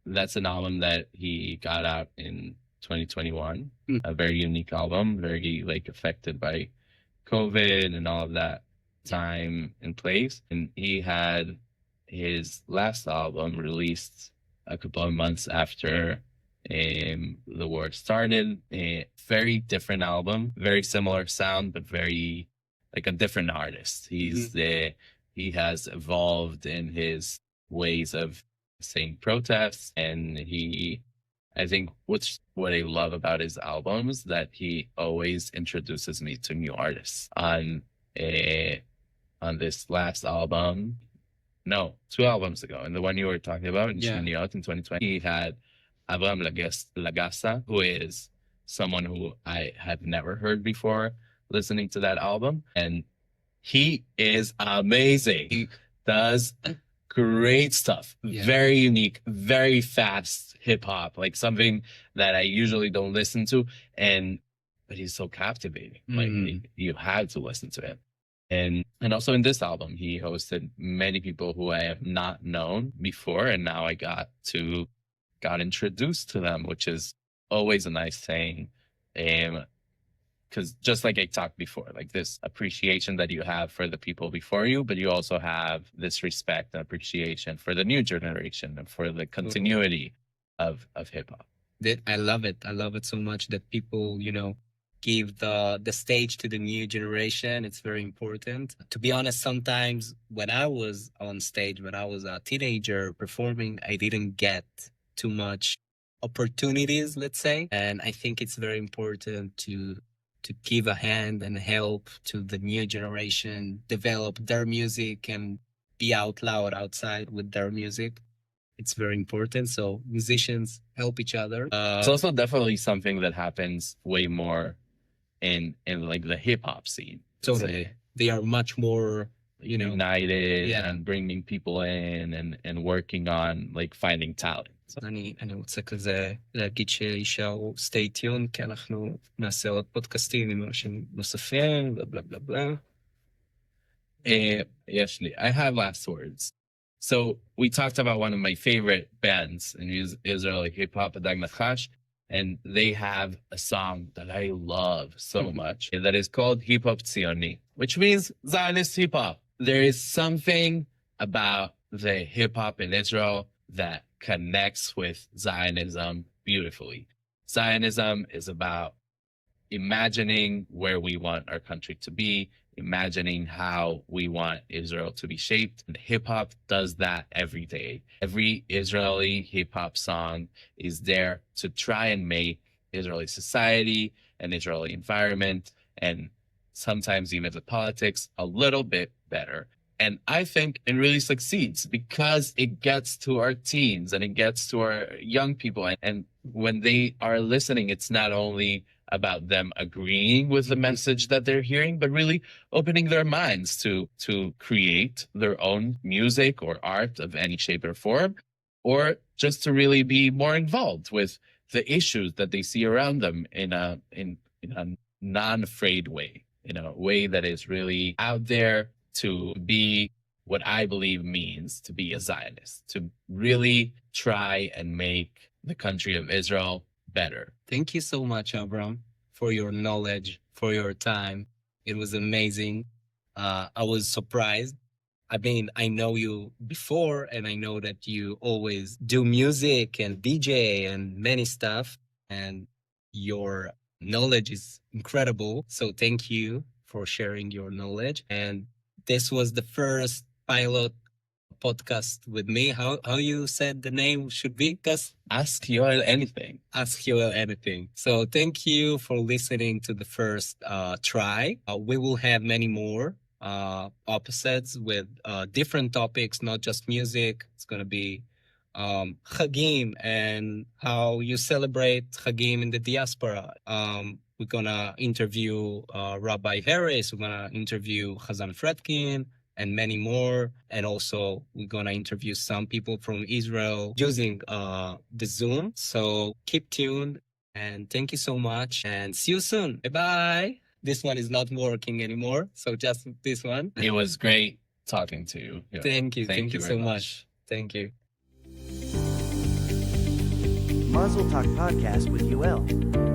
That's an album that he got out in 2021. Mm. A very unique album, very like affected by COVID and all of that time and place. And he had his last album released a couple of months after the war started. A very different album, very similar sound, but very like a different artist. He has evolved in his ways of saying protests, and I think what I love about his albums that he always introduces me to new artists. On this last album, no, 2 albums ago, and the one you were talking about in Yeah. Shminiot in 2020, he had Abraham Lagassa, who is someone who I had never heard before listening to that album, and he is amazing. He does great stuff. Yeah. Very unique, very fast hip hop, like something that I usually don't listen to. But he's so captivating. Like you had to listen to him. And also in this album, he hosted many people who I have not known before, and now I got introduced to them, which is always a nice thing. Because just like I talked before, like this appreciation that you have for the people before you, but you also have this respect and appreciation for the new generation and for the continuity of hip hop. I love it. I love it so much that people, give the stage to the new generation. It's very important. To be honest, sometimes when I was on stage, when I was a teenager performing, I didn't get too much opportunities, let's say. And I think it's very important to give a hand and help to the new generation develop their music and be out loud outside with their music. It's very important. So musicians help each other. It's also definitely something that happens way more in like the hip hop scene. Totally. They are much more, united Yeah. and bringing people in and working on like finding talent. אני רוצה כזה להגיד שישארו stay tuned, כי אנחנו נעשה עוד פודקאסטים עם אנשים נוספים, בלה בלה בלה. Yes, I have last words. So we talked about one of my favorite bands in Israeli hip hop, Adag Nachash, and they have a song that I love so much that is called Hip Hop Tzioni, which means Zionist hip hop. There is something about the hip hop in Israel that connects with Zionism beautifully. Zionism is about imagining where we want our country to be, imagining how we want Israel to be shaped. And hip hop does that every day. Every Israeli hip hop song is there to try and make Israeli society and Israeli environment and sometimes even the politics a little bit better. And I think it really succeeds because it gets to our teens and it gets to our young people. And when they are listening, it's not only about them agreeing with the message that they're hearing, but really opening their minds to create their own music or art of any shape or form, or just to really be more involved with the issues that they see around them in a non-afraid way, in a way that is really out there to be what I believe means to be a Zionist, to really try and make the country of Israel better. Thank you so much, Abram, for your knowledge, for your time. It was amazing. I was surprised. I mean, I know you before, and I know that you always do music and DJ and many stuff, and your knowledge is incredible. So thank you for sharing your knowledge. And this was the first pilot podcast with me. How you said the name should be? Because Ask Yoel anything. Ask Yoel anything. So thank you for listening to the first try. We will have many more episodes with different topics, not just music. It's going to be Chagim and how you celebrate Chagim in the diaspora. We're going to interview Rabbi Harris. We're going to interview Chazan Fredkin and many more. And also we're going to interview some people from Israel using the Zoom. So keep tuned and thank you so much and see you soon. Bye-bye. This one is not working anymore. So just this one. It was great talking to you. Yeah. Thank you. Thank you so very much. Thank you. Mazal Talk Podcast with Yoel.